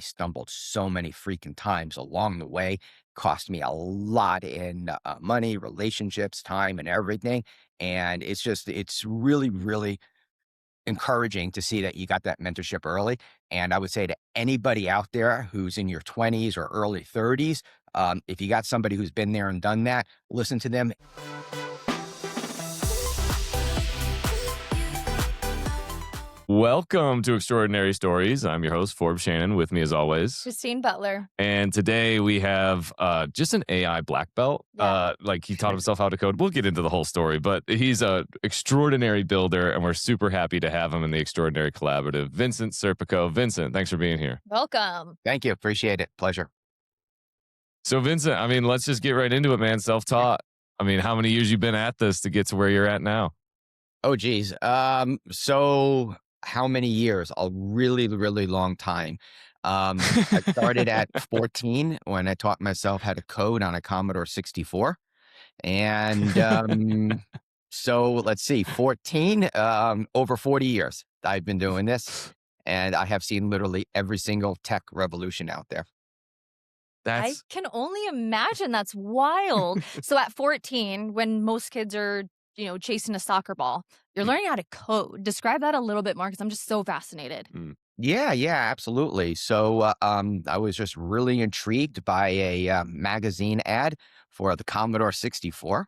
stumbled so many freaking times along the way. Cost me a lot in money, relationships, time, and everything. And it's really, really encouraging to see that you got that mentorship early. And I would say to anybody out there who's in your 20s or early 30s, if you got somebody who's been there and done that, listen to them. Welcome to Extraordinary Stories. I'm your host, Forbes Shannon, with me as always. Christine Butler. And today we have just an AI black belt. Yeah. Like he taught himself how to code. We'll get into the whole story, but he's an extraordinary builder, and we're super happy to have him in the Extraordinary Collaborative. Vincent Serpico. Vincent, thanks for being here. Welcome. Thank you. Appreciate it. Pleasure. So Vincent, I mean, let's just get right into it, man. Self-taught. I mean, how many years you been at this to get to where you're at now? Oh, geez. So how many years? A really, really long time. I started at 14 when I taught myself how to code on a Commodore 64. And so let's see, 14, over 40 years I've been doing this. And I have seen literally every single tech revolution out there. I can only imagine. That's wild. So at 14, when most kids are, chasing a soccer ball, you're learning how to code. Describe that a little bit more, because I'm just so fascinated. Yeah, absolutely. So I was just really intrigued by a magazine ad for the Commodore 64.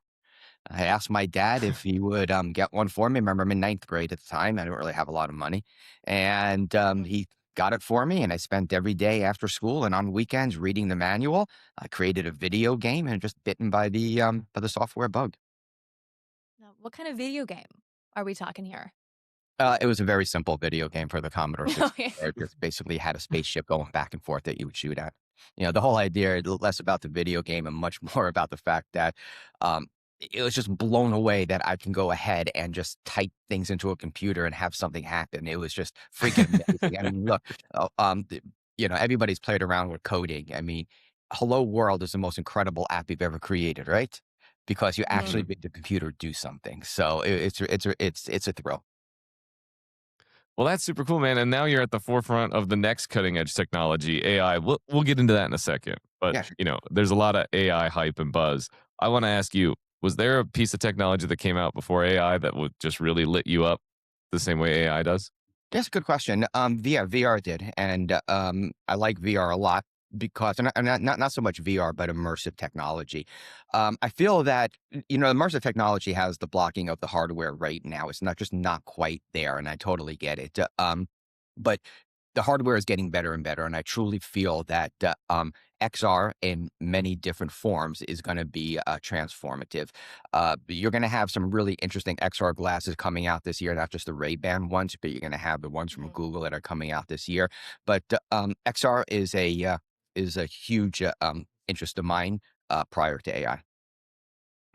I asked my dad if he would get one for me. Remember, I'm in ninth grade at the time. I didn't really have a lot of money. And he got it for me, and I spent every day after school and on weekends reading the manual. I created a video game and just bitten by the software bug. Now, what kind of video game are we talking here? It was a very simple video game for the Commodore 64. Okay. It just basically had a spaceship going back and forth that you would shoot at. The whole idea, less about the video game and much more about the fact that it was just blown away that I can go ahead and just type things into a computer and have something happen. It was just freaking amazing. I mean, look, everybody's played around with coding. I mean, Hello World is the most incredible app you've ever created, right? Because you actually make the computer do something. So it's a thrill. Well, that's super cool, man. And now you're at the forefront of the next cutting edge technology, AI. We'll get into that in a second. But, Yeah, sure. There's a lot of AI hype and buzz. I want to ask you, was there a piece of technology that came out before AI that would just really lit you up the same way AI does? That's a good question. VR did. And I like VR a lot because, and not so much VR, but immersive technology. I feel that, immersive technology has the blocking of the hardware right now. It's not quite there, and I totally get it. But the hardware is getting better and better, and I truly feel that XR in many different forms is going to be transformative. You're going to have some really interesting XR glasses coming out this year, not just the Ray-Ban ones, but you're going to have the ones from Google that are coming out this year. But XR is a huge interest of mine prior to AI.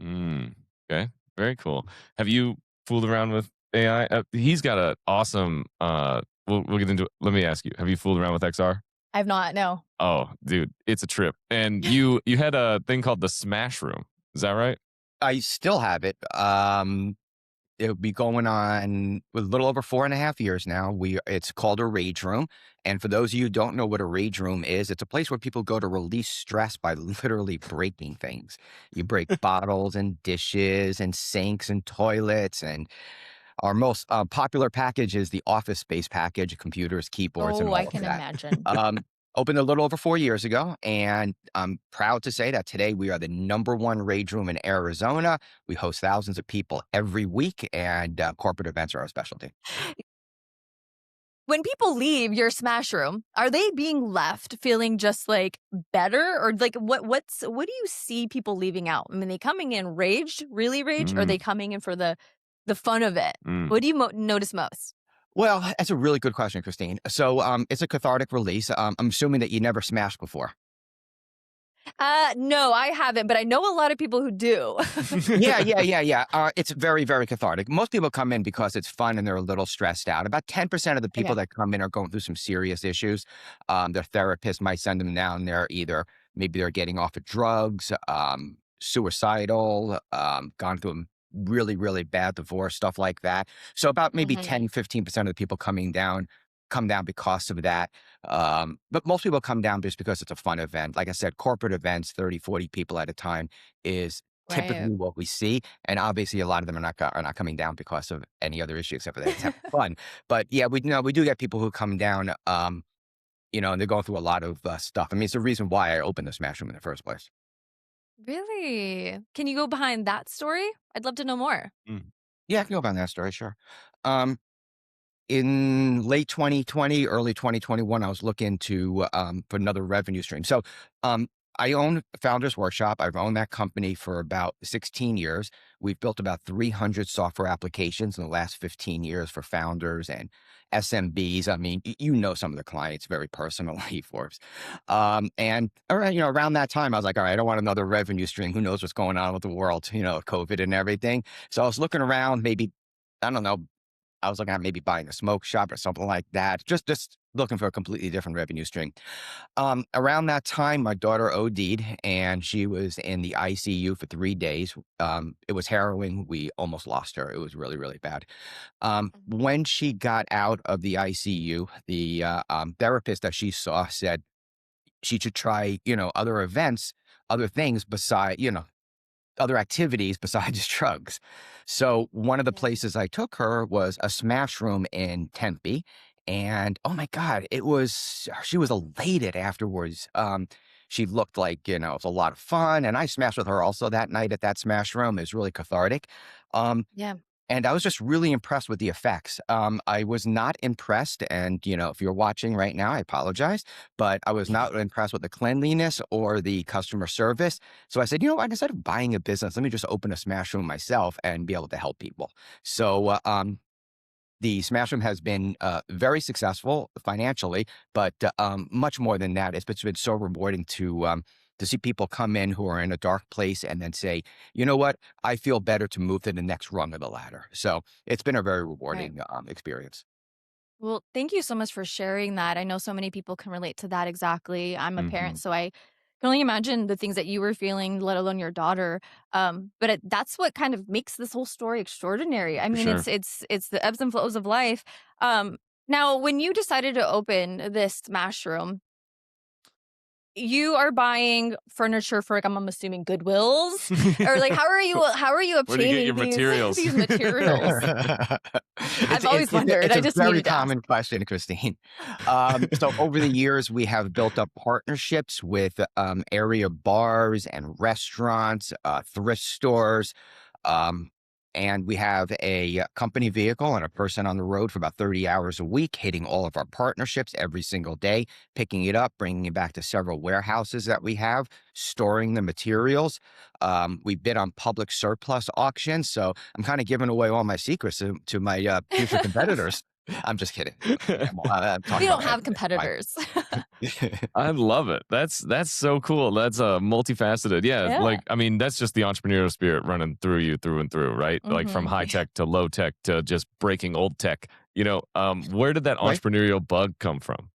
Okay, very cool. Have you fooled around with AI? He's got an awesome. We'll get into it. Let me ask you: have you fooled around with XR? I've not, no. Oh, dude, it's a trip. And you had a thing called the Smash Room. Is that right? I still have it. It'll be going on a little over 4.5 years now. It's called a rage room. And for those of you who don't know what a rage room is, it's a place where people go to release stress by literally breaking things. You break bottles and dishes and sinks and toilets. And our most popular package is the office space package, computers, keyboards, and all I of can that. imagine. Opened a little over 4 years ago, and I'm proud to say that today we are the #1 rage room in Arizona. We host thousands of people every week, and corporate events are our specialty. When people leave your Smash Room, are they being left feeling just like better, or like what do you see people leaving out? I mean, they coming in raged, really raged, or are they coming in for the fun of it? What do you notice most? Well, that's a really good question, Christine. So it's a cathartic release. I'm assuming that you never smashed before. No, I haven't, but I know a lot of people who do. Yeah. It's very, very cathartic. Most people come in because it's fun and they're a little stressed out. About 10% of the people that come in are going through some serious issues. Their therapist might send them down there maybe they're getting off of drugs, suicidal, gone through a really, really bad divorce, stuff like that. So about maybe 10, 15% of the people coming down come down because of that. But most people come down just because it's a fun event. Like I said, corporate events, 30, 40 people at a time is Right. typically what we see. And obviously a lot of them are not coming down because of any other issue except for that it's having fun. But yeah, we do get people who come down, and they're going through a lot of stuff. I mean, it's the reason why I opened the Smash Room in the first place. Really? Can you go behind that story? I'd love to know more. Mm. Yeah, I can go about that story, sure. Um, in late 2020, early 2021, I was looking to for another revenue stream. So I own Founders Workshop. I've owned that company for about 16 years. We've built about 300 software applications in the last 15 years for founders and SMBs. I mean, you know some of the clients very personally, Forbes. And around that time, I was like, all right, I don't want another revenue stream. Who knows what's going on with the world, COVID and everything. So I was looking around, maybe, I don't know, I was looking at maybe buying a smoke shop or something like that. Just looking for a completely different revenue stream. Around that time, my daughter OD'd and she was in the ICU for 3 days. It was harrowing. We almost lost her. It was really, really bad. Mhm. When she got out of the ICU, the therapist that she saw said she should try, other events, other things beside, other activities besides drugs. So one of the Yeah. places I took her was a Smash Room in Tempe. And oh my God, she was elated afterwards. She looked like, it was a lot of fun. And I smashed with her also that night at that Smash Room. It was really cathartic. Um, Yeah. and I was just really impressed with the effects. I was not impressed. And, if you're watching right now, I apologize, but I was not impressed with the cleanliness or the customer service. So I said, what, instead of buying a business, let me just open a Smash Room myself and be able to help people. So, the Smash Room has been very successful financially, but much more than that. It's been so rewarding to see people come in who are in a dark place and then say, you know what, I feel better to move to the next rung of the ladder. So it's been a very Right. rewarding experience. Well, thank you so much for sharing that. I know so many people can relate to that exactly. I'm a parent, Mhm. so I can only imagine the things that you were feeling, let alone your daughter. That's what kind of makes this whole story extraordinary. I For mean, sure. it's the ebbs and flows of life. Now, when you decided to open this Smash Room, you are buying furniture for, like, I'm assuming Goodwills? Or, like, how are you Where do you get your obtaining these materials? these materials? it's I've it's always it's a, wondered. it's I a just very needed to ask. common question, Christine. So over the years, we have built up partnerships with area bars and restaurants, thrift stores. Um, and we have a company vehicle and a person on the road for about 30 hours a week, hitting all of our partnerships every single day, picking it up, bringing it back to several warehouses that we have, storing the materials. We bid on public surplus auctions. So I'm kind of giving away all my secrets to my future competitors. I'm just kidding. I'm We talking about don't my have competitors. I love it. That's so cool. That's multifaceted. Yeah, Yeah. like I mean, that's just the entrepreneurial spirit running through you through and through, right? Like from Mhm. high tech to low tech to just breaking old tech. Where did that Right. entrepreneurial bug come from?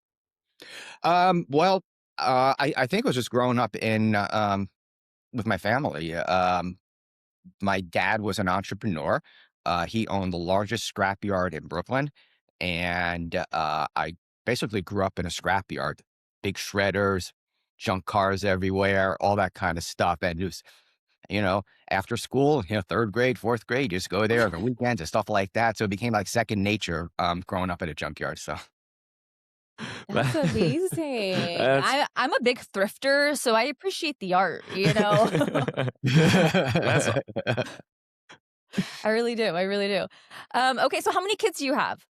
Well, I think it was just growing up in with my family. My dad was an entrepreneur. He owned the largest scrapyard in Brooklyn, and I basically grew up in a scrapyard. Big shredders, junk cars everywhere, all that kind of stuff. And it was, after school, third grade, fourth grade, you just go there on the weekends and stuff like that. So it became like second nature growing up at a junkyard. So That's amazing. That's I'm a big thrifter, so I appreciate the art, you know? that's I really do, I really do. Okay, so how many kids do you have?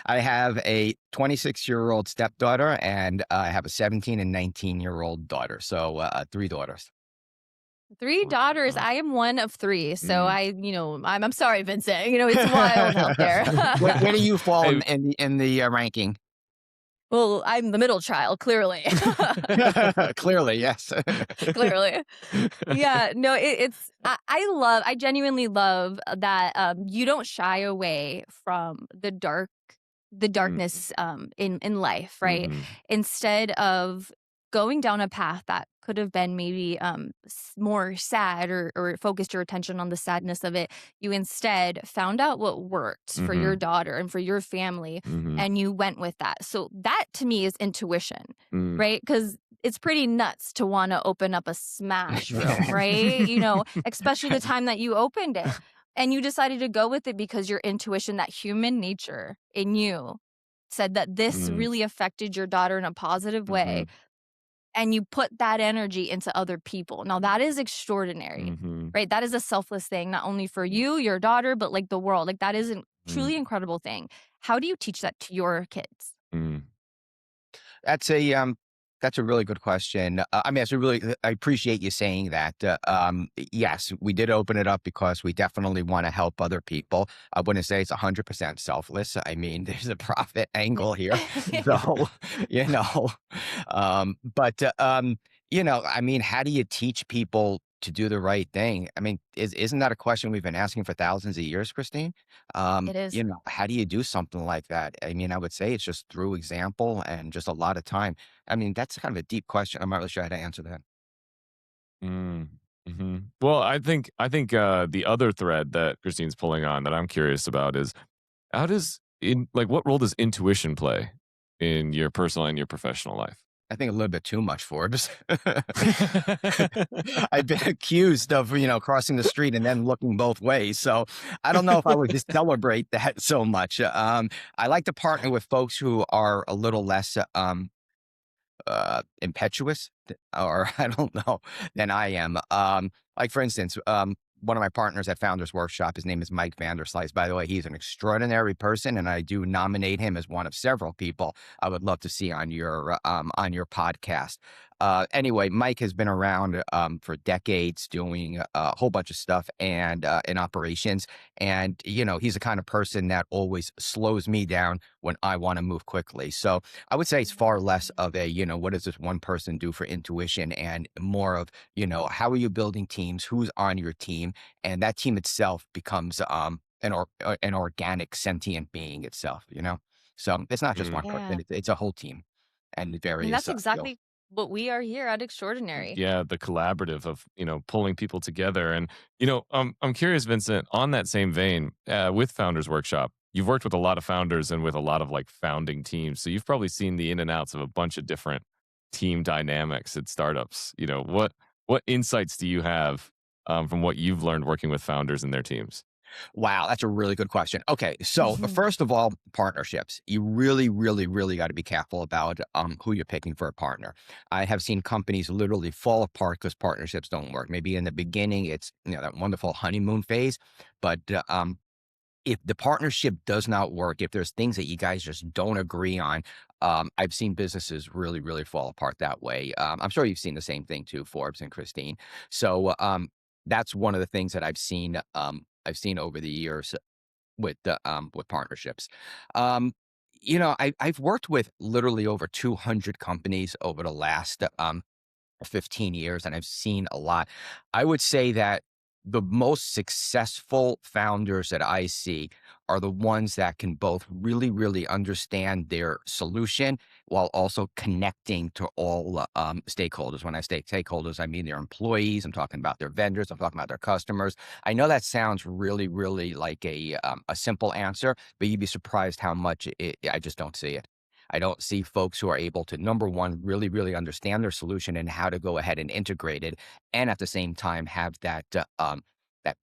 I have a 26-year-old stepdaughter and I have a 17 and 19-year-old daughter. So 3 daughters. 3 daughters. I am one of 3, so Mm. I'm sorry, Vincent, it's wild out there. Where do you fall Hey, in the ranking? Well, I'm the middle child, clearly. Clearly, yes. Clearly. Yeah, no, I genuinely love that you don't shy away from the mm, darkness in life, right? mhm. Instead of going down a path that could have been maybe more sad, or focused your attention on the sadness of it, you instead found out what worked for your Mm-hmm. daughter and for your family, Mm-hmm. and you went with that. So that to me is intuition, Mm. right? Because it's pretty nuts to want to open up a smash room, right? You know, especially the time that you opened it. And you decided to go with it because your intuition, that human nature in you, said that this Mm. really affected your daughter in a positive Mm-hmm. way. And you put that energy into other people. Now, that is extraordinary, Mm-hmm. right? That is a selfless thing, not only for you, your daughter, but like the world. Like, that is a truly incredible thing. How do you teach that to your kids? Mm-hmm. That's a really good question. I mean, I appreciate you saying that. Yes, we did open it up because we definitely want to help other people. I wouldn't say it's 100% selfless. I mean, there's a profit angle here, so you know. But I mean, how do you teach people to do the right thing? I mean, isn't that a question we've been asking for thousands of years, Christine? It is. How do you do something like that? I mean, I would say it's just through example and just a lot of time. I mean, that's kind of a deep question. I'm not really sure how to answer that. Mm. Hmm. Well, I think the other thread that Christine's pulling on that I'm curious about is how does in like what role does intuition play in your personal and your professional life? I think a little bit too much, Forbes. I've been accused of, crossing the street and then looking both ways. So I don't know if I would just celebrate that so much. I like to partner with folks who are a little less impetuous, or I don't know, than I am. Like for instance, one of my partners at Founders Workshop, his name is Mike Vanderslice. By the way, he's an extraordinary person, and I do nominate him as one of several people I would love to see on your podcast. Anyway, Mike has been around for decades, doing a whole bunch of stuff and in operations, and he's the kind of person that always slows me down when I want to move quickly. So I would say it's far less of a, what does this one person do for intuition, and more of, how are you building teams? Who's on your team? And that team itself becomes an organic sentient being itself. So it's not just one Yeah. person; it's a whole team and I mean, various that's skills. exactly what we are here at Extraordinary. Yeah, the collaborative of pulling people together, and I'm curious, Vincent. On that same vein, with Founders Workshop, you've worked with a lot of founders and with a lot of like founding teams, so you've probably seen the in and outs of a bunch of different team dynamics at startups. What insights do you have from what you've learned working with founders and their teams? Wow, that's a really good question. Okay, so first of all, partnerships. You really, really, really got to be careful about who you're picking for a partner. I have seen companies literally fall apart because partnerships don't work. Maybe in the beginning, it's that wonderful honeymoon phase, but if the partnership does not work, if there's things that you guys just don't agree on, I've seen businesses really, really fall apart that way. I'm sure you've seen the same thing too, Forbes and Christine. So that's one of the things that I've seen. I've seen over the years with partnerships. I've worked with literally over 200 companies over the last 15 years, and I've seen a lot. I would say that the most successful founders that I see are the ones that can both really, really understand their solution while also connecting to all stakeholders. When I say stakeholders, I mean their employees. I'm talking about their vendors. I'm talking about their customers. I know that sounds really, really like a simple answer, but you'd be surprised how much I just don't see it. I don't see folks who are able to, number one, really, really understand their solution and how to go ahead and integrate it, and at the same time have that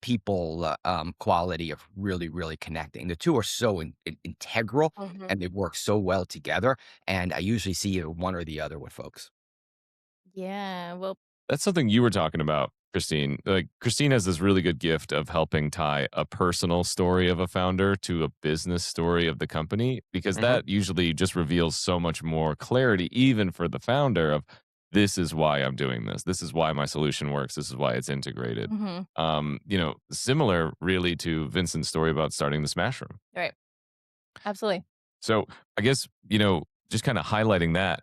people quality of really, really connecting. The two are so integral, Mhm. and they work so well together. And I usually see either one or the other with folks. Yeah. Well, That's something you were talking about, Christine. Like Christine has this really good gift of helping tie a personal story of a founder to a business story of the company, because Hmm. that usually just reveals so much more clarity, even for the founder of this is why I'm doing this. This is why my solution works. This is why it's integrated. mhm. Similar really to Vincent's story about starting the Smash Room. Right. Absolutely. So I guess, just kind of highlighting that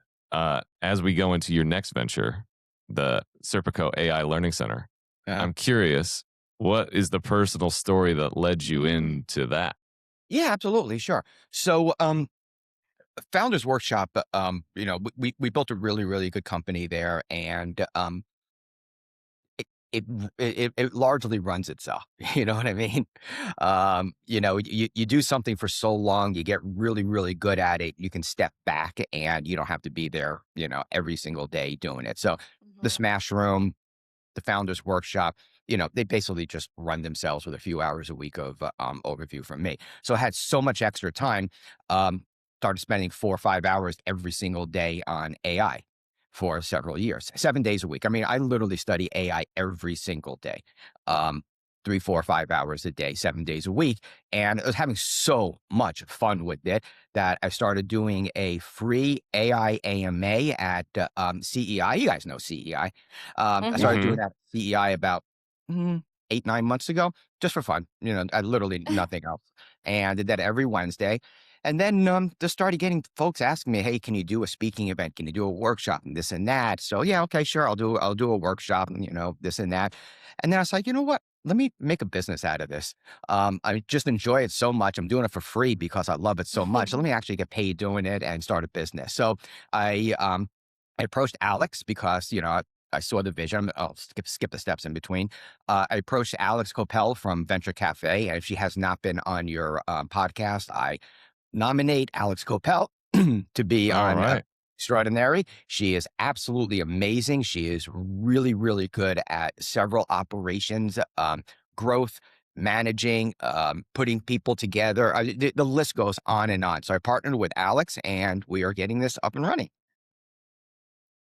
as we go into your next venture, the Serpico AI Learning Center, Uh, I'm curious, what is the personal story that led you into that? yeah, absolutely, sure. So Founders Workshop, we built a really, really good company there, and it it largely runs itself. You know what I mean? You do something for so long, you get really, really good at it. You can step back, and you don't have to be there, every single day doing it. So the Mhm. Smash Room, the Founders Workshop, they basically just run themselves with a few hours a week of overview from me. So I had so much extra time. Um, Started spending 4 or 5 hours every single day on AI for several years, 7 days a week. I mean, I literally study AI every single day, um, 3, 4, 5 hours a day, 7 days a week. And I was having so much fun with it that I started doing a free AI AMA at CEI. You guys know CEI. I started Mhm. doing Hmm. that at CEI about 8, 9 months ago, just for fun. I literally nothing else, and did that every Wednesday. And then just started getting folks asking me, "Hey, can you do a speaking event? Can you do a workshop and this and that?" So yeah, okay, sure, I'll do a workshop and this and that. And then I was like, you know what? Let me make a business out of this. I just enjoy it so much. I'm doing it for free because I love it so much. So let me actually get paid doing it and start a business. So I approached Alex because I saw the vision. I'll skip the steps in between. I approached Alex Copel from Venture Cafe, and if she has not been on your podcast, I nominate Alex Copel to be All on right. Extraordinary. She is absolutely amazing. She is really, really good at several operations, growth, managing, putting people together. The list goes on and on. So I partnered with Alex, and we are getting this up and running.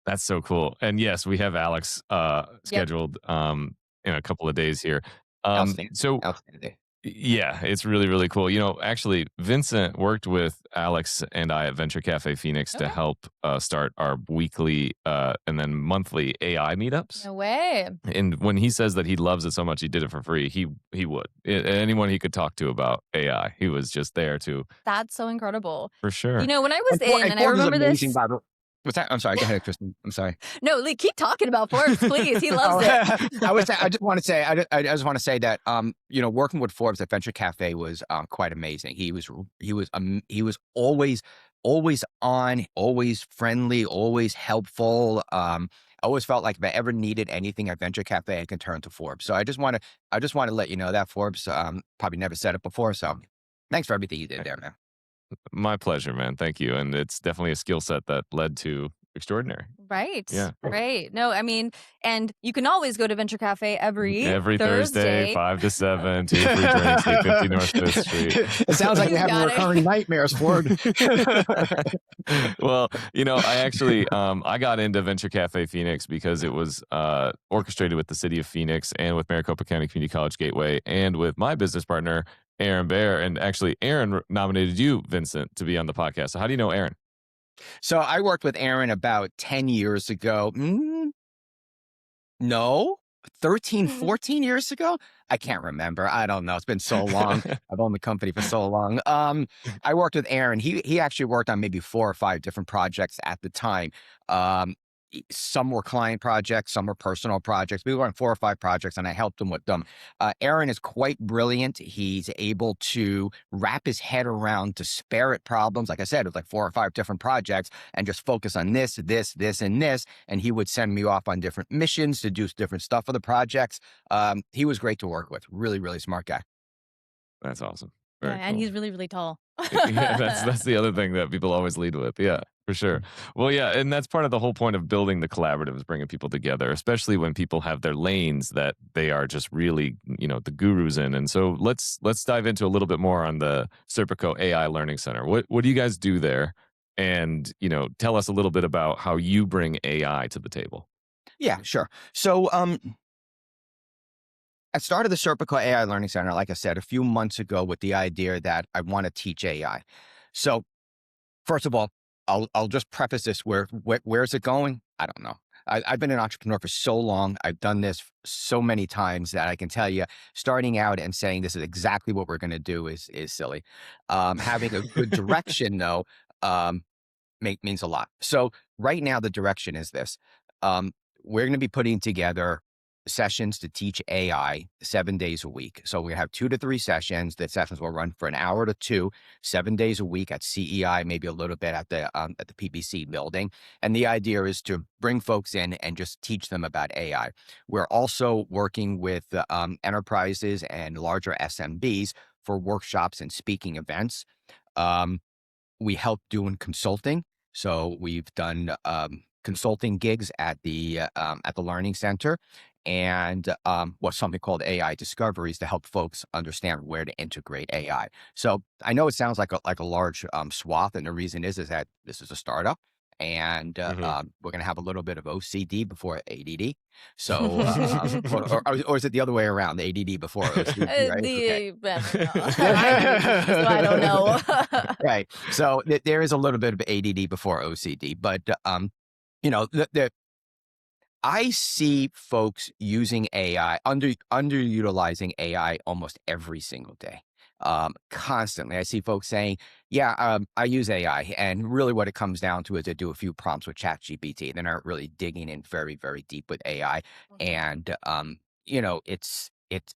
That's so cool. And yes, we have Alex Yep. scheduled in a couple of days here. Outstanding. So Outstanding. yeah, it's really, really cool. Actually, Vincent worked with Alex and I at Venture Cafe Phoenix to Okay. help start our weekly and then monthly AI meetups. No way. And when he says that he loves it so much, he did it for free. He would. Anyone he could talk to about AI, he was just there to That's so incredible. for sure. When I was in, And and I Forbes is remember amazing, this. by the What's that? I'm sorry. Go ahead, Kristen. I'm sorry. No, like, keep talking about Forbes, please. He loves Oh, it. I just want to say, I just want to say that, working with Forbes at Venture Cafe was quite amazing. He was always on, always friendly, always helpful. I always felt like if I ever needed anything at Venture Cafe, I can turn to Forbes. So I just want to let you know that Forbes probably never said it before. So thanks for everything you did there, man. My pleasure, man. Thank you. And it's definitely a skill set that led to extraordinary. Right. Yeah. Right. No, I mean, and you can always go to Venture Cafe every Every Thursday, Thursday. 5 to 7, 2 free drinks, 850 North 5th Street. It sounds like You you're having got it. recurring nightmares, Ford. Well, I actually I got into Venture Cafe Phoenix because it was orchestrated with the city of Phoenix and with Maricopa County Community College Gateway and with my business partner Aaron Bear. And actually, Aaron nominated you, Vincent, to be on the podcast. So how do you know Aaron? So I worked with Aaron about 10 years ago. No, 13, 14 years ago? I can't remember. I don't know. It's been so long. I've owned the company for so long. I worked with Aaron. He actually worked on maybe 4 or 5 different projects at the time. Um, some were client projects, some were personal projects. We were on 4 or 5 projects, and I helped him with them. Aaron is quite brilliant. He's able to wrap his head around disparate problems. Like I said, it was like 4 or 5 different projects, and just focus on this, this, this, and this. And he would send me off on different missions to do different stuff for the projects. He was great to work with. Really, really smart guy. That's awesome. Yeah, Very and cool. he's really, really tall. Yeah, that's the other thing that people always lead with. Yeah, for sure. Well, yeah, and that's part of the whole point of building the collaborative is bringing people together, especially when people have their lanes that they are just really, the gurus in. And so let's dive into a little bit more on the Serpico AI Learning Center. What do you guys do there? And tell us a little bit about how you bring AI to the table. Yeah, sure. So I started the Serpico AI Learning Center, like I said, a few months ago with the idea that I want to teach AI. So first of all, I'll just preface this. Where's it going? I don't know. I've been an entrepreneur for so long. I've done this so many times that I can tell you, starting out and saying this is exactly what we're going to do is silly. Having a good direction, though, means a lot. So right now, the direction is this: we're going to be putting together sessions to teach AI 7 days a week. So we have 2 to 3 sessions. The sessions will run for an hour to two, 7 days a week at CEI, maybe a little bit at the PBC building. And the idea is to bring folks in and just teach them about AI. We're also working with enterprises and larger SMBs for workshops and speaking events. Um, we help doing consulting. So we've done consulting gigs at the Learning Center, and what's something called AI discoveries to help folks understand where to integrate AI. So I know it sounds like a large swath, and the reason is that this is a startup. And Hmm. we're going to have a little bit of OCD before ADD. So, or is it the other way around? The ADD before OCD, right? Okay. So I don't know. Right. So there is a little bit of ADD before OCD, but I see folks using AI, underutilizing AI almost every single day. Constantly. I see folks saying, yeah, I use AI. And really what it comes down to is they do a few prompts with ChatGPT. They're not really digging in very, very deep with AI. And,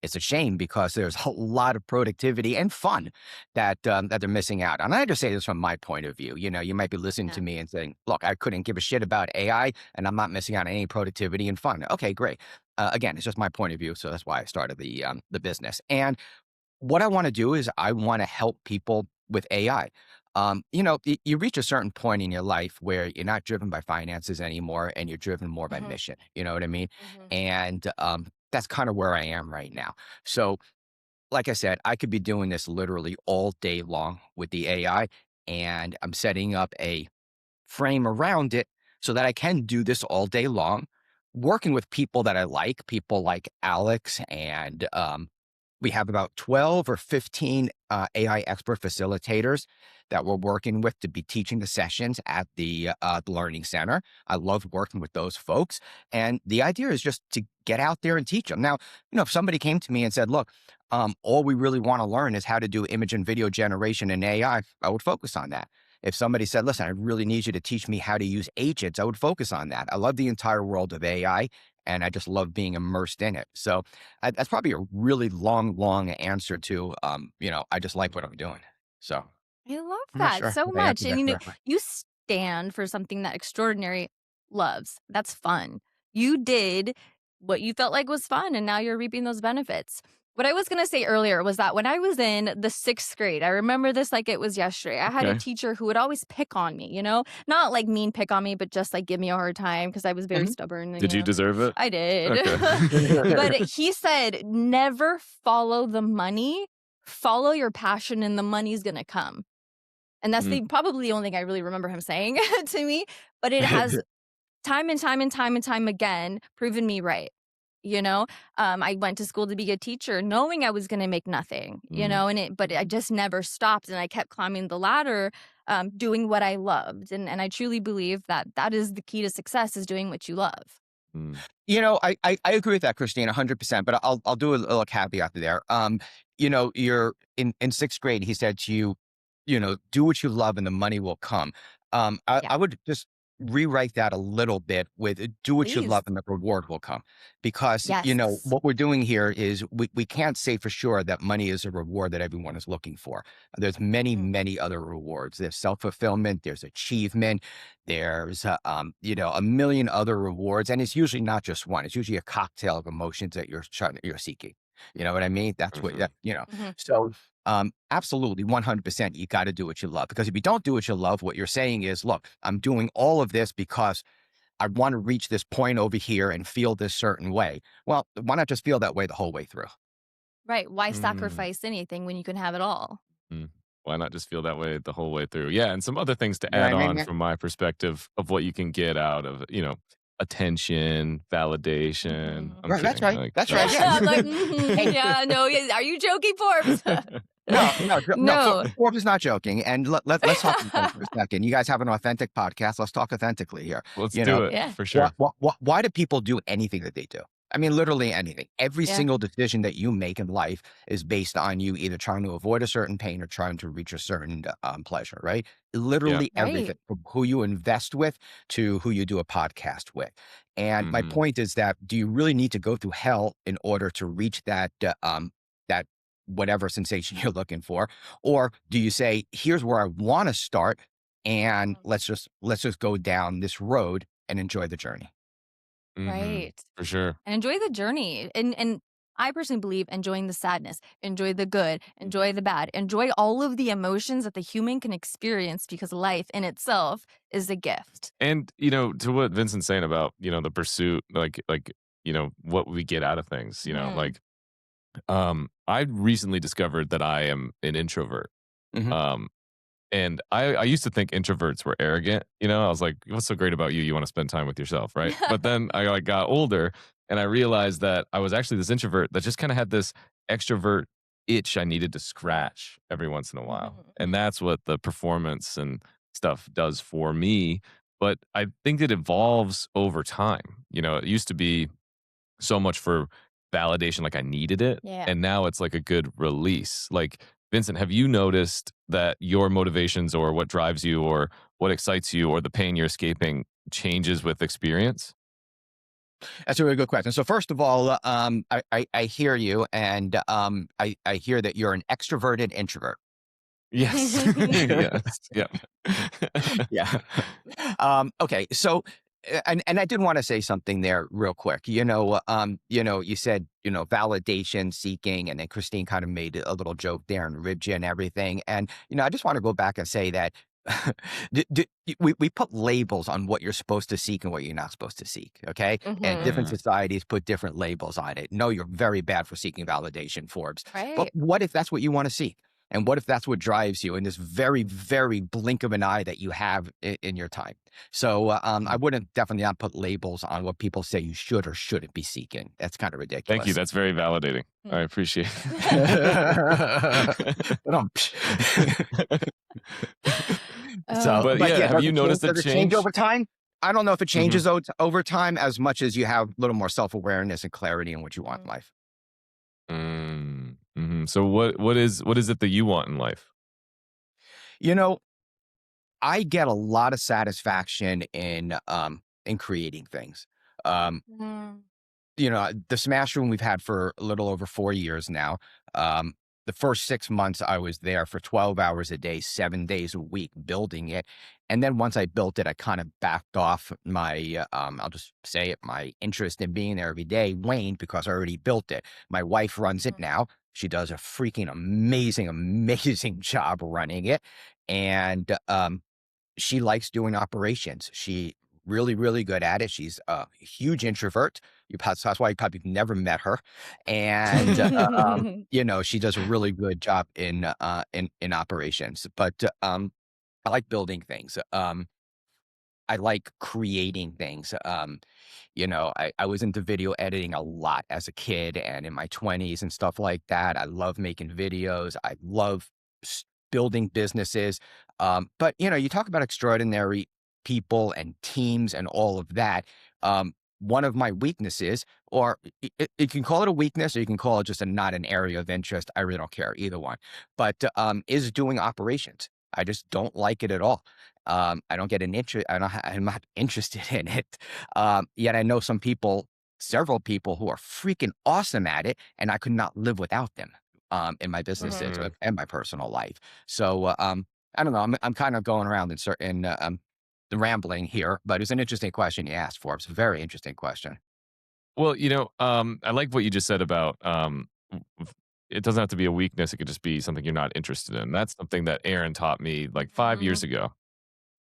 it's a shame because there's a lot of productivity and fun that they're missing out. And I just say this from my point of view. You might be listening Yeah. to me and saying, look, I couldn't give a shit about AI and I'm not missing out on any productivity and fun. Okay, great. Again, it's just my point of view. So that's why I started the business. And what I want to do is I want to help people with AI. You reach a certain point in your life where you're not driven by finances anymore and you're driven more by Mhm. mission. You know what I mean? Mhm. And that's kind of where I am right now. So, like I said, I could be doing this literally all day long with the AI, and I'm setting up a frame around it so that I can do this all day long, working with people that I like, people like Alex, and we have about 12 or 15 AI expert facilitators that we're working with to be teaching the sessions at the Learning Center. I love working with those folks. And the idea is just to get out there and teach them. Now, if somebody came to me and said, look, all we really want to learn is how to do image and video generation in AI, I would focus on that. If somebody said, listen, I really need you to teach me how to use agents, I would focus on that. I love the entire world of AI and I just love being immersed in it. So that's probably a really long answer to, I just like what I'm doing. So I love I'm not that sure so if I much. answered And that correctly. you stand for something that extraordinary loves. That's fun. You did what you felt like was fun, and now you're reaping those benefits. What I was going to say earlier was that when I was in the 6th grade, I remember this like it was yesterday. I had a Okay. teacher who would always pick on me, not like mean pick on me, but just like give me a hard time because I was very Mhm. stubborn. And, Did you deserve it? I did. Okay. But he said, never follow the money, follow your passion, and the money's going to come. And that's Mm. probably the only thing I really remember him saying to me, but it has time and time and time and time again proven me right. I went to school to be a teacher knowing I was going to make nothing, Mm. but I just never stopped and I kept climbing the ladder, doing what I loved. And I truly believe that that is the key to success is doing what you love. Mm. I agree with that, Christine, 100%. But I'll do a little caveat there. You're in 6th grade. He said to you, do what you love, and the money will come. I, Yeah, I would just rewrite that a little bit with do what you please. love, and the reward will come. Because Yes. what we're doing here is we can't say for sure that money is a reward that everyone is looking for. There's many Mhm. many other rewards. There's self-fulfillment. There's achievement. There's a million other rewards, and it's usually not just one. It's usually a cocktail of emotions that you're seeking. You know what I mean? That's what Mhm. Mhm. So absolutely, 100%, you got to do what you love. Because if you don't do what you love, what you're saying is, look, I'm doing all of this because I want to reach this point over here and feel this certain way. Well, why not just feel that way the whole way through? Right. Why Mm. sacrifice anything when you can have it all? Mm. Why not just feel that way the whole way through? Yeah, and some other things to You know what add I mean? on Yeah. from my perspective of what you can get out of, attention, validation. Mhm. I'm Right, that's kidding. right. Like, That's no. right. Yeah. I'm like, Hey, yeah, no, are you joking, Forbes? no. No. Forbes is not joking. And let's talk about it for a second. You guys have an authentic podcast. Let's talk authentically here. Let's You know, do it Yeah. for sure. why do people do anything that they do? I mean, literally anything. Every Yeah. single decision that you make in life is based on you either trying to avoid a certain pain or trying to reach a certain pleasure, right? Yeah. Literally everything, Right. from who you invest with to who you do a podcast with. And my Hmm. point is that do you really need to go through hell in order to reach that whatever sensation you're looking for, or do you say, here's where I want to start, and Mm. let's just go down this road and enjoy the journey. Hmm. Right. For sure. And enjoy the journey. And I personally believe enjoying the sadness, enjoy the good, enjoy the bad, enjoy all of the emotions that the human can experience because life in itself is a gift. And to what Vincent's saying about the pursuit, like what we get out of things. Mhm. I recently discovered that I am an introvert. Mhm. Um, And I used to think introverts were arrogant. I was like, "What's so great about you? You want to spend time with yourself, right?" But then I like got older, and I realized that I was actually this introvert that just kind of had this extrovert itch I needed to scratch every once in a while, Mhm, and mhm. that's what the performance and stuff does for me. But I think it evolves over time. It used to be so much for validation, like I needed it, Yeah. and now it's like a good release. Like, Vincent, have you noticed that your motivations or what drives you or what excites you or the pain you're escaping changes with experience? That's a really good question. So first of all, I hear you, and I hear that you're an extroverted introvert. Yes. Yes. Yep. Yeah. Okay. So, and I did want to say something there real quick. You said validation seeking, and then Christine kind of made a little joke there and ribbed you and everything. And I just want to go back and say that we put labels on what you're supposed to seek and what you're not supposed to seek. Okay, and Mhm. different Mhm. societies put different labels on it. No, you're very bad for seeking validation, Forbes. But Right. what if that's what you want to seek? And what if that's what drives you in this very, very blink of an eye that you have in your time? So I Mm. wouldn't definitely not put labels on what people say you should or shouldn't be seeking. That's kind of Thank you. ridiculous. That's very validating. I Mm. appreciate Ba-dum. it. Oh, So, But but yeah, yeah, have does you it change? noticed a Does it change change? over time? I don't know if it Mhm. changes over time as much as you have a little more self awareness and clarity in what you want in mm. life. Mm. Mhm. So what is it that you want in life? You know, I get a lot of satisfaction in creating things. Um, Mm. the Smash Room we've had for a little over 4 years now. Um, the first 6 months I was there for 12 hours a day, 7 days a week building it. And then once I built it, I kind of backed off I'll just say it, my interest in being there every day waned because I already built it. My wife runs it Mhm. now. She does a freaking amazing, amazing job running it. And she likes doing operations. She really, really good at it. She's a huge introvert. That's why you probably never met her. And she does a really good job in operations. But I like building things. I like creating things. I was into video editing a lot as a kid and in my 20s and stuff like that. I love making videos. I love building businesses. But, you talk about extraordinary people and teams and all of that. One of my weaknesses, or you can call it a weakness or you can call it just not an area of interest. I really don't care, either one. But is doing operations. I just don't like it at all. I don't get an interest. I'm not interested in it. Yet I know several people who are freaking awesome at it, and I could not live without them in my businesses Mhm. and my personal life. So I don't know. I'm kind of going around in certain rambling here, but it's an interesting question you asked for. It's a very interesting question. Well, I like what you just said about it doesn't have to be a weakness. It could just be something you're not interested in. That's something that Aaron taught me like 5 years Mhm. ago.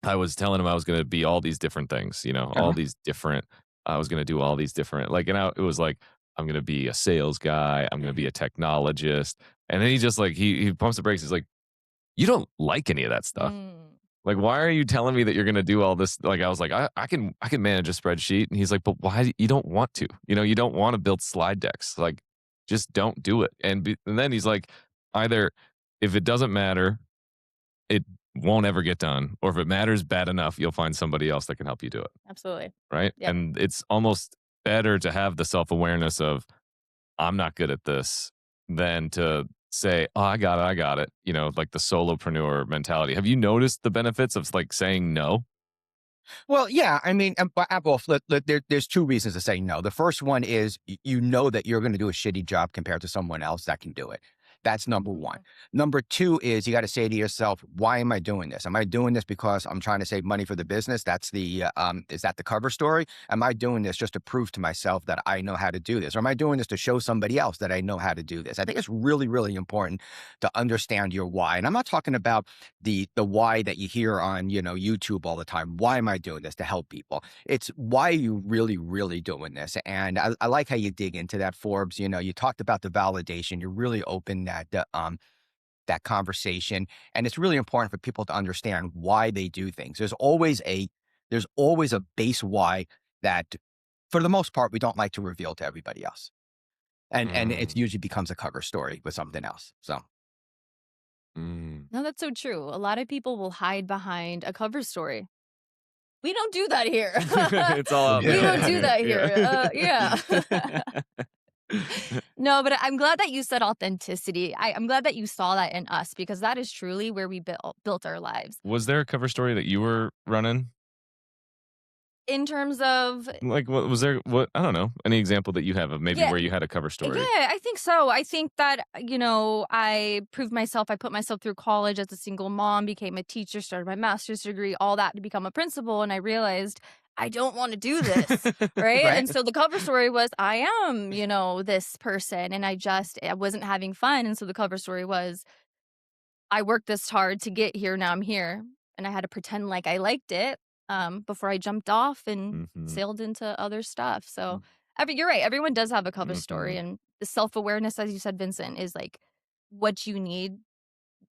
I was telling him I was going to be all these different things, all Uh-huh. these different, I was going to do all these different, it was like, I'm going to be a sales guy. I'm going to be a technologist. And then he just like, he pumps the brakes. He's like, you don't like any of that stuff. Mm. Like, why are you telling me that you're gonna do all this? Like, I was like, I can manage a spreadsheet. And he's like, but why you don't want to? You don't want to build slide decks. Like, just don't do it. And then he's like, either if it doesn't matter, it won't ever get done, or if it matters bad enough, you'll find somebody else that can help you do it. Absolutely. Right. Yep. And it's almost better to have the self-awareness of, I'm not good at this, than to say, "Oh, I got it." Like the solopreneur mentality. Have you noticed the benefits of like saying no? Well, yeah, I mean, but Apple, there's two reasons to say no. The first one is you know that you're going to do a shitty job compared to someone else that can do it. That's number one. Mhm. Number two is you got to say to yourself, why am I doing this? Am I doing this because I'm trying to save money for the business? That's is that the cover story? Am I doing this just to prove to myself that I know how to do this? Or am I doing this to show somebody else that I know how to do this? I think it's really, really important to understand your why. And I'm not talking about the why that you hear on YouTube all the time. Why am I doing this? To help people. It's why are you really, really doing this? And I like how you dig into that, Forbes. You talked about the validation. You really open that conversation, and it's really important for people to understand why they do things. There's always a base why that, for the most part, we don't like to reveal to everybody else, and it Mm, usually becomes a cover story with something else. So mm. No, that's so true. A lot of people will hide behind a cover story. We don't do that here. It's all out We there don't around do here. that here. Yeah. Yeah. No, but I'm glad that you said authenticity. I'm glad that you saw that in us because that is truly where we built our lives. Was there a cover story that you were running? In terms of Like, what was there? What, I don't know. Any example that you have of maybe yeah, where you had a cover yeah, story? I think so. I think that, I proved myself. I put myself through college as a single mom, became a teacher, started my master's degree, all that to become a principal. And I realized I don't want to do this. Right. right. And so the cover story was I am, this person. And I wasn't having fun. And so the cover story was I worked this hard to get here. Now I'm here. And I had to pretend like I liked it before I jumped off and Mhm, sailed into other stuff. So you're right. Everyone does have a cover story. mhm, And the self awareness, as you said, Vincent, is like what you need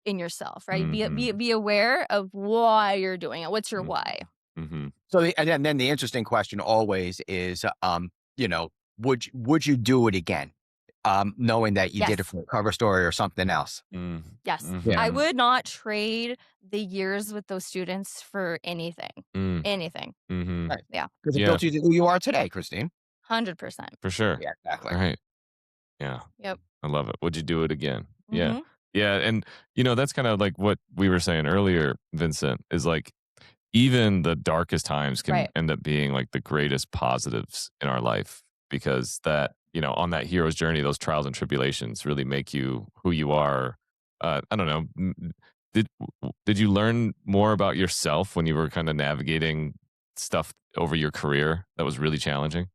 in yourself, right? mhm, Be aware of why you're doing it. What's your mhm, why? mhm, So, and then the interesting question always is, you know, would you do it again, knowing that you did it Yes. for a cover story or something else? mm, Yes. Yeah, I mhm, would not trade the years with those students for anything. mm, Anything. mhm. right. Yeah. Because it Yeah, built you to who you are today, Christine. 100%. for sure. Yeah, exactly. Right. Yeah. Yep. I love it. Would you do it again? Yeah. Hmm. Yeah. And, that's kind of like what we were saying earlier, Vincent, is like even the darkest times can Right. end up being like the greatest positives in our life because that, on that hero's journey, those trials and tribulations really make you who you are. I don't know. Did you learn more about yourself when you were kind of navigating stuff over your career that was really challenging?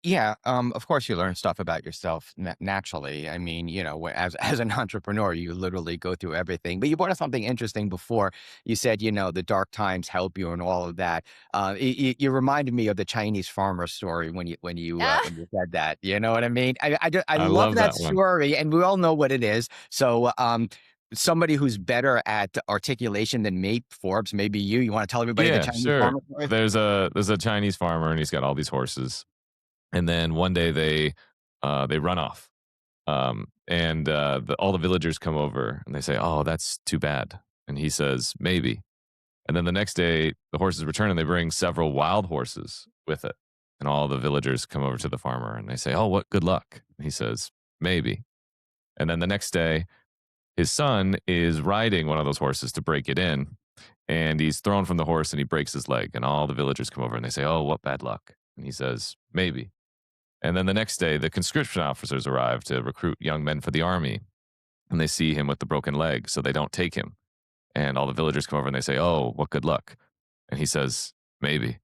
Yeah, of course, you learn stuff about yourself naturally. I mean, as an entrepreneur, you literally go through everything. But you brought up something interesting before. You said, the dark times help you and all of that. You reminded me of the Chinese farmer story when you said that. You know what I mean? I I love love that that one. story, and we all know what it is. So, somebody who's better at articulation than me, Forbes, maybe you. You want to tell everybody the Yeah, Chinese sure. farmer story? There's a Chinese farmer and he's got all these horses. And then one day they run off. And all the villagers come over and they say, "Oh, that's too bad." And he says, "Maybe." And then the next day the horses return and they bring several wild horses with it. And all the villagers come over to the farmer and they say, "Oh, what good luck." And he says, "Maybe." And then the next day his son is riding one of those horses to break it in, and he's thrown from the horse and he breaks his leg. And all the villagers come over and they say, "Oh, what bad luck." And he says, "Maybe." And then the next day, the conscription officers arrive to recruit young men for the army, and they see him with the broken leg, so they don't take him. And all the villagers come over and they say, "Oh, what good luck." And he says, "Maybe."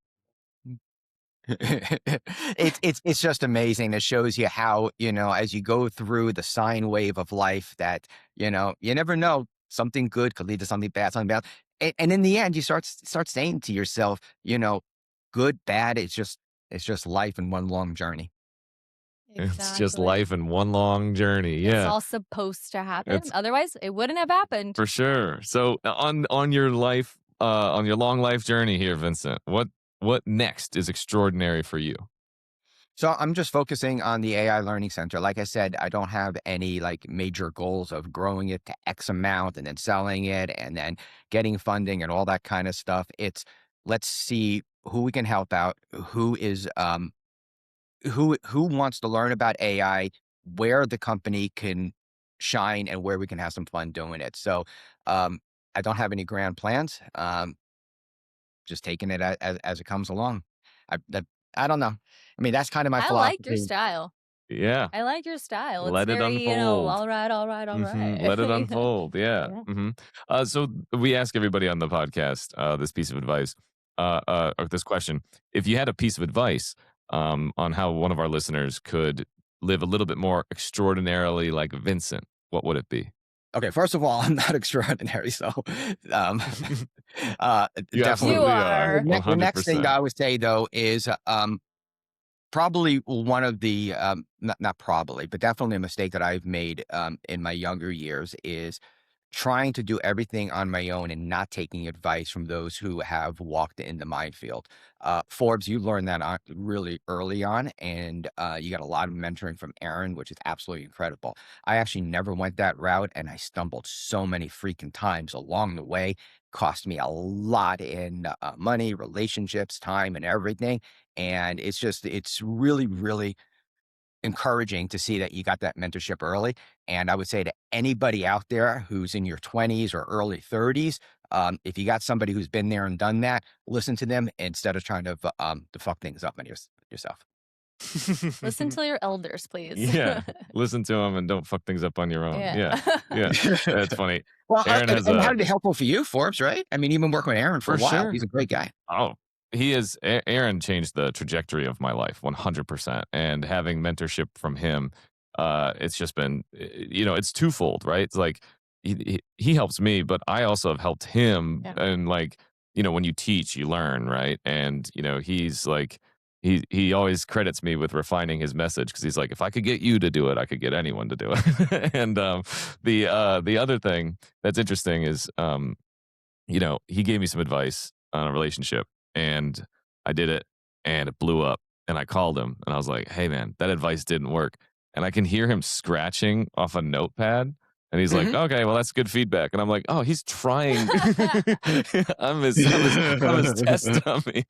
It's just amazing. It shows you how, as you go through the sine wave of life that, you never know, something good could lead to something bad. And in the end, you start saying to yourself, good, bad, it's just life in one long journey. It's just Exactly. life in one long journey. It's Yeah, all supposed to happen. it's Otherwise, it wouldn't have happened. for sure. So on your life, on your long life journey here, Vincent, what next is extraordinary for you? So I'm just focusing on the AI Learning Center. Like I said, I don't have any like major goals of growing it to X amount and then selling it and then getting funding and all that kind of stuff. It's let's see who we can help out, who is who wants to learn about AI, where the company can shine, and where we can have some fun doing it. So I don't have any grand plans. Just taking it as it comes along. That I don't know. I mean, that's kind of my I like your philosophy. style. Yeah. I like your style. It's Let it very, unfold. all right, all right, all right. Let it unfold. Yeah. Yeah. So we ask everybody on the podcast this piece of advice, or this question. If you had a piece of advice on how one of our listeners could live a little bit more extraordinarily like Vincent, what would it be? Okay, first of all, I'm not extraordinary, so um, You definitely. You absolutely are. are. The next thing 100%. I would say though is probably one of the not probably, but definitely a mistake that I've made in my younger years is trying to do everything on my own and not taking advice from those who have walked in the minefield. Forbes, you learned that really early on, and you got a lot of mentoring from Aaron, which is absolutely incredible. I actually never went that route, and I stumbled so many freaking times along the way. Cost me a lot in money, relationships, time, and everything. And it's really, really encouraging to see that you got that mentorship early. And I would say to anybody out there who's in your 20s or early 30s, if you got somebody who's been there and done that, listen to them instead of trying to fuck things up on yourself. Listen to your elders, please. Yeah. Listen to them and don't fuck things up on your own. Yeah. Yeah. Yeah. That's funny. Well, Aaron has and how a did it helpful for you, Forbes? Right? I mean, you've been working with Aaron for for a while. sure. He's a great guy. Oh, he is. Aaron changed the trajectory of my life 100%. And having mentorship from him, it's just been, it's twofold, right? It's like he helps me, but I also have helped him. Yeah. And like, when you teach, you learn, right? And, he's like, he always credits me with refining his message because he's like, if I could get you to do it, I could get anyone to do it. And the other thing that's interesting is, he gave me some advice on a relationship and I did it and it blew up. And I called him and I was like, hey, man, that advice didn't work. And I can hear him scratching off a notepad. And he's like, Mhm. okay, well, that's good feedback. And I'm like, oh, he's trying. I'm his test dummy.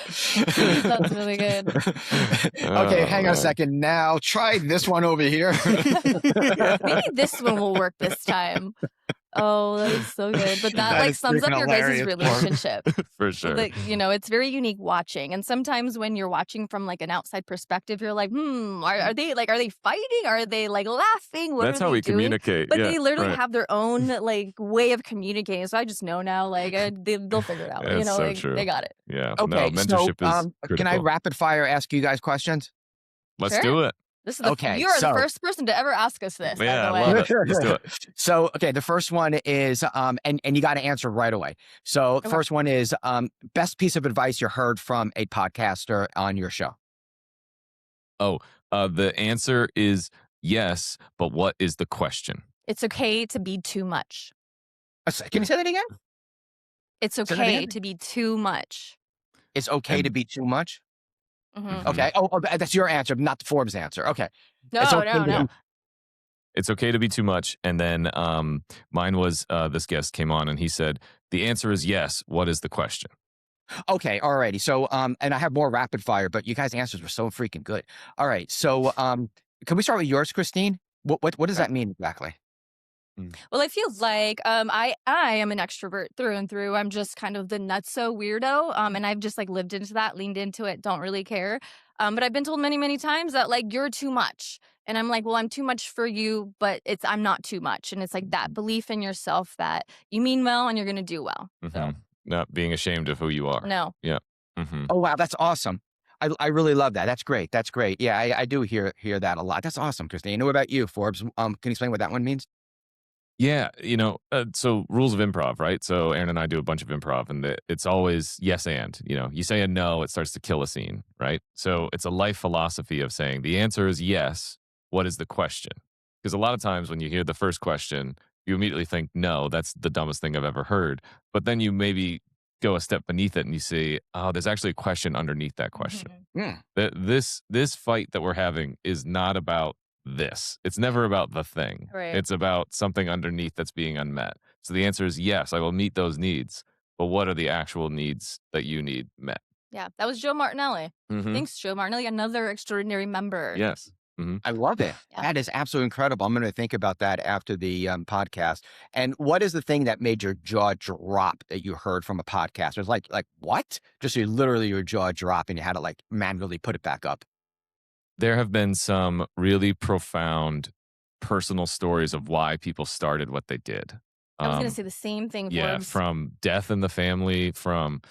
That's really good. Okay, Oh, hang on a man. second. Now try this one over here. Maybe this one will work this time. Oh, that is so good. But that That like is sums up freaking your guys' hilarious, Forbes. relationship. For sure. It's very unique watching. And sometimes when you're watching from like an outside perspective, you're like, are they fighting? Are they like laughing? What That's are how they we doing? communicate. But Yeah, they literally right. have their own like way of communicating. So I just know now, like they'll figure it out. It's so Like true. they got it. Yeah. No, Okay, so mentorship is can I critical. rapid fire ask you guys questions? Let's Sure. do it. This is Okay, you are the so first person to ever ask us this, Yeah, by I the way. love it. Let's do it. So, okay, the first one is, and you got to answer right away. So, the Okay. first one is, best piece of advice you heard from a podcaster on your show. Oh, the answer is yes, but what is the question? It's okay to be too much. Can you say that again? It's that okay again? to be too much. It's okay to And be too much. Mhm. Okay. Oh, that's your answer, not the Forbes answer. Okay. No, It's okay no, to no. be- it's okay to be too much. And then mine was this guest came on and he said, the answer is yes. What is the question? Okay. Alrighty. So, and I have more rapid fire, but you guys' answers were so freaking good. All right. So, can we start with yours, Christine? What does that mean exactly? Well, I feel like I am an extrovert through and through. I'm just kind of the nutso weirdo. And I've just like lived into that, leaned into it, don't really care. But I've been told many, many times that like you're too much. And I'm like, well, I'm too much for you, but I'm not too much. And it's like that belief in yourself that you mean well and you're gonna do well. So Not being ashamed of who you are. no. Yeah. Mm-hmm. Oh wow, that's awesome. I really love that. That's great. That's great. Yeah, I do hear that a lot. That's awesome, Christine. What about you, Forbes? Can you explain what that one means? Yeah, so rules of improv, right? So Aaron and I do a bunch of improv, and it's always yes and. You say a no, it starts to kill a scene, right? So it's a life philosophy of saying the answer is yes. What is the question? Because a lot of times when you hear the first question, you immediately think, no, that's the dumbest thing I've ever heard. But then you maybe go a step beneath it and you see, oh, there's actually a question underneath that question. Mhm. That this fight that we're having is not about this. It's never about the thing. Right. It's about something underneath that's being unmet. So the answer is yes, I will meet those needs. But what are the actual needs that you need met? Yeah, that was Joe Martinelli. Hmm. Thanks, Joe Martinelli, another extraordinary member. Yes. Hmm. I love it. Yeah. That is absolutely incredible. I'm going to think about that after the podcast. And what is the thing that made your jaw drop that you heard from a podcast? It was like what? Just literally your jaw drop and you had to like manually put it back up. There have been some really profound personal stories of why people started what they did. I was gonna Um, say the same thing, yeah, Forbes. from death in the family, from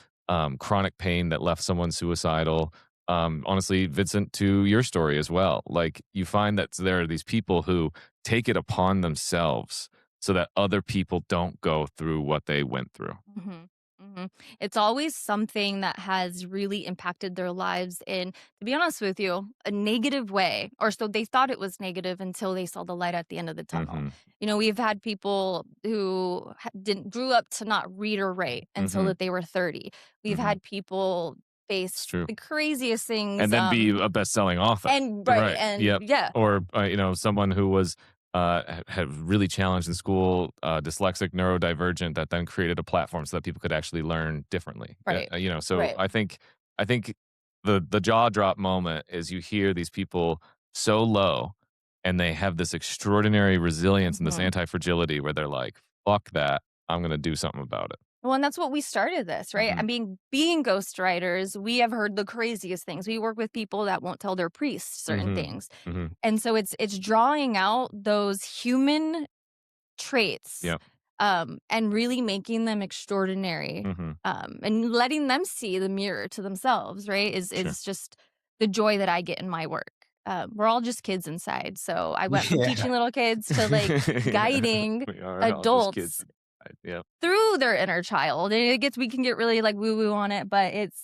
chronic pain that left someone suicidal. Honestly, Vincent, to your story as well. Like you find that there are these people who take it upon themselves so that other people don't go through what they went through. Mhm. Mhm. It's always something that has really impacted their lives in, to be honest with you, a negative way, or so they thought it was negative until they saw the light at the end of the tunnel. Hmm. We've had people who didn't grew up to not read or write until Hmm. that they were 30. We've Hmm. had people It's face true. the craziest things, And then be a best-selling author. and right, Right. and Yep. yeah, Or, someone who was, had really challenged in school, dyslexic, neurodivergent, that then created a platform so that people could actually learn differently. right, So right. I think the jaw drop moment is you hear these people so low, and they have this extraordinary resilience and this Mhm. anti-fragility where they're like, "Fuck that. I'm gonna do something about it." Well, and that's what we started this, right? I Mhm. mean, being ghostwriters, we have heard the craziest things. We work with people that won't tell their priests certain Mhm. things. Mhm. And so it's drawing out those human traits, Yep. and really making them extraordinary, Mhm. and letting them see the mirror to themselves, right? Is Sure. is just the joy that I get in my work. We're all just kids inside. So I went from Yeah. teaching little kids to like Yeah. guiding We are all just kids. adults Yeah. through their inner child. And we can get really like woo woo on it, but it's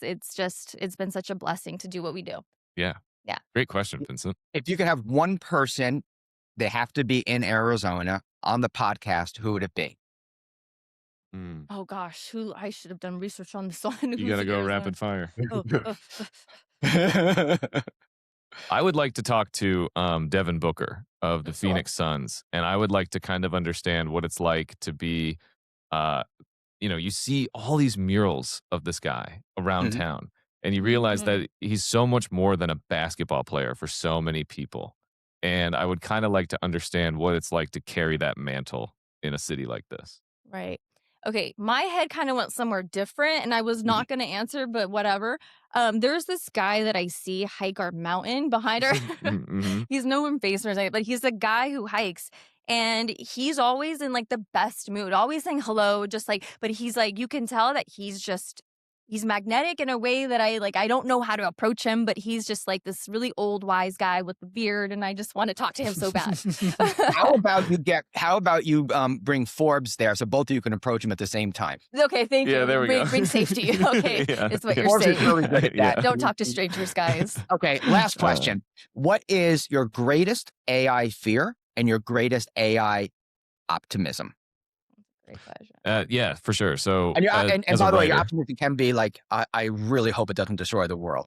been such a blessing to do what we do. Yeah. Yeah. Great question, Vincent. If you could have one person, they have to be in Arizona on the podcast, who would it be? Mm. Oh gosh, who I should have done research on this one. You Who's gotta in go Arizona? rapid fire. Oh, oh, I would like to talk to Devin Booker of the sure. Phoenix Suns, and I would like to kind of understand what it's like to be, uh, you see all these murals of this guy around Mhm. town, and you realize Mhm. that he's so much more than a basketball player for so many people. And I would kind of like to understand what it's like to carry that mantle in a city like this. Right. Okay, my head kind of went somewhere different and I was not going to answer, but whatever. There's this guy that I see hike our mountain behind our Hmm. he's no one face or anything, but he's a guy who hikes and he's always in like the best mood, always saying hello, just like, but he's like, you can tell that he's magnetic in a way that I don't know how to approach him, but he's just like this really old wise guy with a beard and I just want to talk to him so bad. How about you bring Forbes there so both of you can approach him at the same time? Okay, thank Yeah, you. there we Bring, go. bring safety. Okay, Yeah, is what yeah. you're Forbes is saying. really good at that. Yeah. Don't talk to strangers, guys. Okay, last Uh, question. What is your greatest AI fear and your greatest AI optimism? Great question. Yeah, for sure. So, And, and as a by the way, your writer, optimism can be like, I really hope it doesn't destroy the world.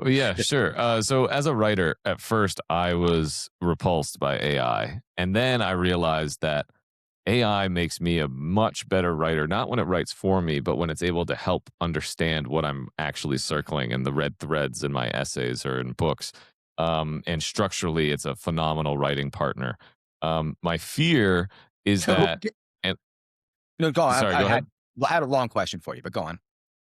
oh, yeah, sure. So, as a writer, at first I was repulsed by AI, and then I realized that AI makes me a much better writer, not when it writes for me, but when it's able to help understand what I'm actually circling in the red threads in my essays or in books. And structurally, it's a phenomenal writing partner. My fear is So, that, and no, go on. sorry, go ahead. I had a long question for you, but go on.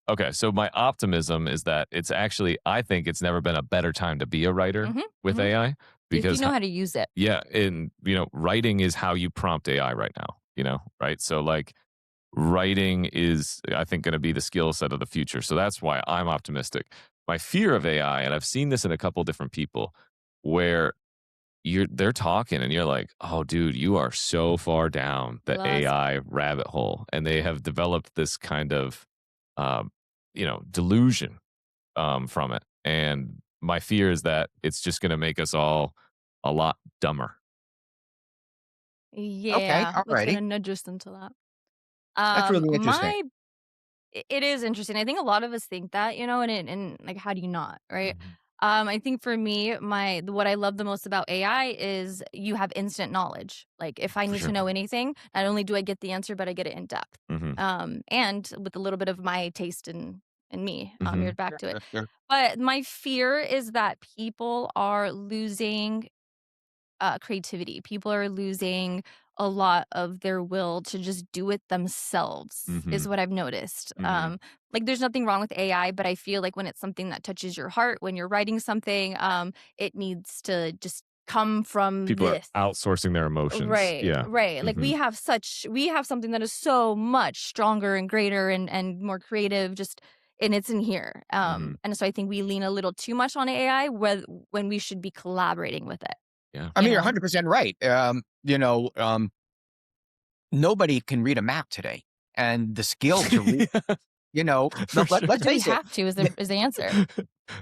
Okay, so my optimism is that it's actually, I think it's never been a better time to be a writer Hmm. with hmm AI If you because, know how to use it. yeah, and writing is how you prompt AI right now, right? So like writing is, I think, going to be the skill set of the future. So that's why I'm optimistic. My fear of AI, and I've seen this in a couple different people, where they're talking and you're like, oh, dude, you are so far down the Bless. AI rabbit hole, and they have developed this kind of, um, delusion from it. And my fear is that it's just going to make us all a lot dumber. Okay, Yeah, all it's righty. gonna nudge us into that. That's really interesting. It is interesting. I think a lot of us think that, and like, how do you not, right? Mhm. I think for me, what I love the most about AI is you have instant knowledge. Like, if I For need to sure. know anything, not only do I get the answer, but I get it in depth. Hmm. And with a little bit of my taste and and me. Hmm. You're back Sure, to it. sure, sure. But my fear is that people are losing creativity. People are losing a lot of their will to just do it themselves, Hmm. is what I've noticed. Hmm. Like, there's nothing wrong with AI, but I feel like when it's something that touches your heart, when you're writing something, it needs to just come from People are this. outsourcing their emotions. Right, Yeah. right. Like Hmm. we have something that is so much stronger and greater and more creative, just and it's in here. Hmm. And so I think we lean a little too much on AI when we should be collaborating with it, Yeah. I you mean, you're know? 100% right. Nobody can read a map today, and the skill to read, For sure. let's Do we face it. have to is the answer.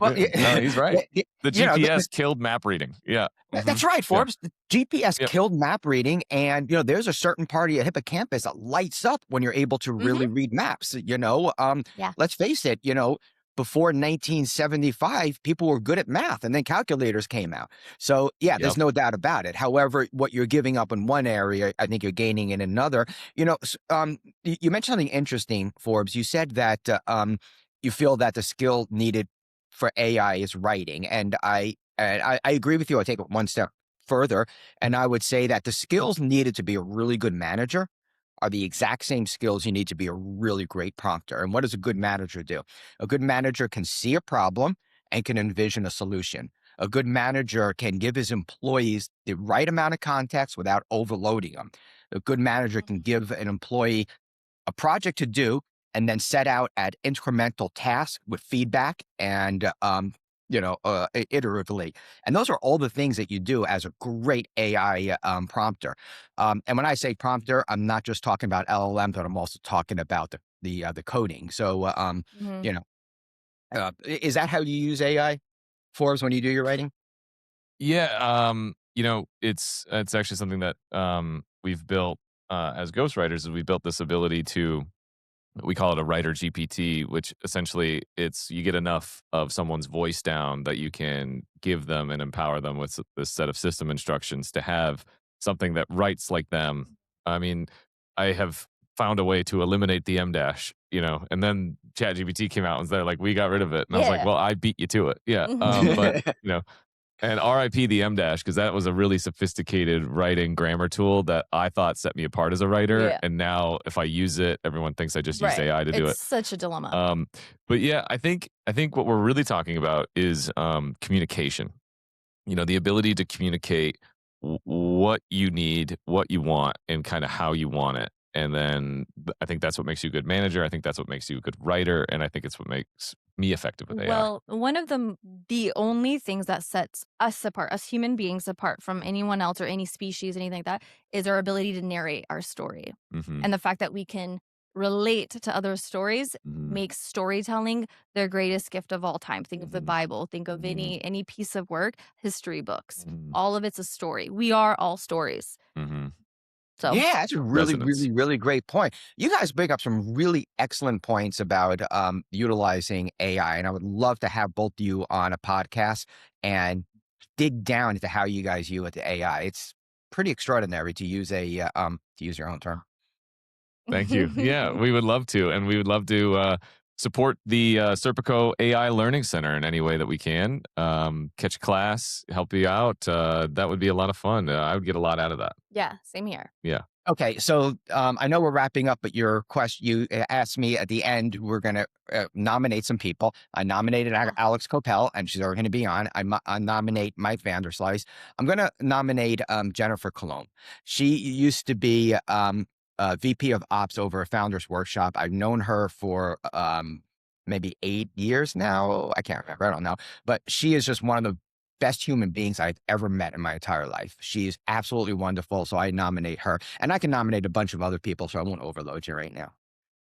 Well, No, he's right. The the GPS killed map reading. Yeah. Hmm. that's right, Yeah. Forbes. The GPS Yep. killed map reading, and there's a certain part of your hippocampus that lights up when you're able to Mhm. really read maps. Yeah. Let's face it. Before 1975, people were good at math, and then calculators came out. So yeah, there's Yep. no doubt about it. However, what you're giving up in one area, I think you're gaining in another. You mentioned something interesting, Forbes. You said that you feel that the skill needed for AI is writing, and I agree with you. I take it one step further, and I would say that the skills needed to be a really good manager are the exact same skills you need to be a really great prompter. And what does a good manager do? A good manager can see a problem and can envision a solution. A good manager can give his employees the right amount of context without overloading them. A good manager can Mhm. give an employee a project to do and then set out at incremental tasks with feedback and iteratively. And those are all the things that you do as a great AI prompter. And when I say prompter, I'm not just talking about LLM, but I'm also talking about the coding. So, Mhm. you know, is that how you use AI, Forbes, when you do your writing? Yeah. It's actually something that we've built as ghostwriters. Is we built this ability to, we call it a writer GPT, which essentially it's you get enough of someone's voice down that you can give them and empower them with this set of system instructions to have something that writes like them. I mean, I have found a way to eliminate the M dash, and then ChatGPT came out and they're like, we got rid of it. And I was like, Yeah. well, I beat you to it. Yeah. Mhm. But, and RIP the M dash, because that was a really sophisticated writing grammar tool that I thought set me apart as a writer. Yeah. And now if I use it, everyone thinks I just used Right. AI to do It's it. such a dilemma. Um, but yeah, I think what we're really talking about is communication. The ability to communicate what you need, what you want, and kind of how you want it. And then I think that's what makes you a good manager. I think that's what makes you a good writer, and I think it's what makes me effective with AI. Well, one of the only things that sets us apart, us human beings apart from anyone else or any species, anything like that, is our ability to narrate our story. Hmm. And the fact that we can relate to other stories Hmm. makes storytelling their greatest gift of all time. Think of the Hmm. Bible, think of Hmm. any piece of work, history books. Hmm. All of it's a story. We are all stories. Hmm. So, Yeah, that's a really, Resonance. really, really great point. You guys bring up some really excellent points about utilizing AI, and I would love to have both of you on a podcast and dig down into how you guys use the AI. It's pretty extraordinary to use to use your own term. Thank you. Yeah, we would love to, and we would love to support the Serpico AI Learning Center in any way that we can. Catch a class, help you out. That would be a lot of fun. I would get a lot out of that. yeah, same here. Yeah. Okay, so I know we're wrapping up, but your question, you asked me at the end, we're going to nominate some people. I nominated Yeah. Alex Coppell, and she's already going to be on. I nominate Mike Vanderslice. I'm going to nominate Jennifer Cologne. She used to be VP of Ops over a Founders Workshop. I've known her for maybe 8 years now. I can't remember. I don't know. But she is just one of the best human beings I've ever met in my entire life. She's absolutely wonderful. So I nominate her. And I can nominate a bunch of other people, so I won't overload you right now.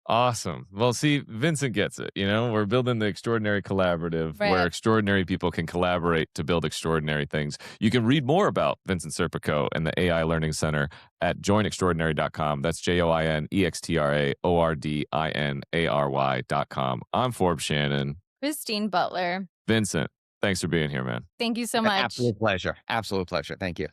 Awesome. Well, see, Vincent gets it. We're building the extraordinary collaborative where Right. extraordinary people can collaborate to build extraordinary things. You can read more about Vincent Serpico and the AI Learning Center at joinextraordinary.com. That's joinextraordinary.com. I'm Forbes Shannon. Christine Butler. Vincent, thanks for being here, man. Thank you so An much. absolute pleasure. Absolute pleasure. Thank you.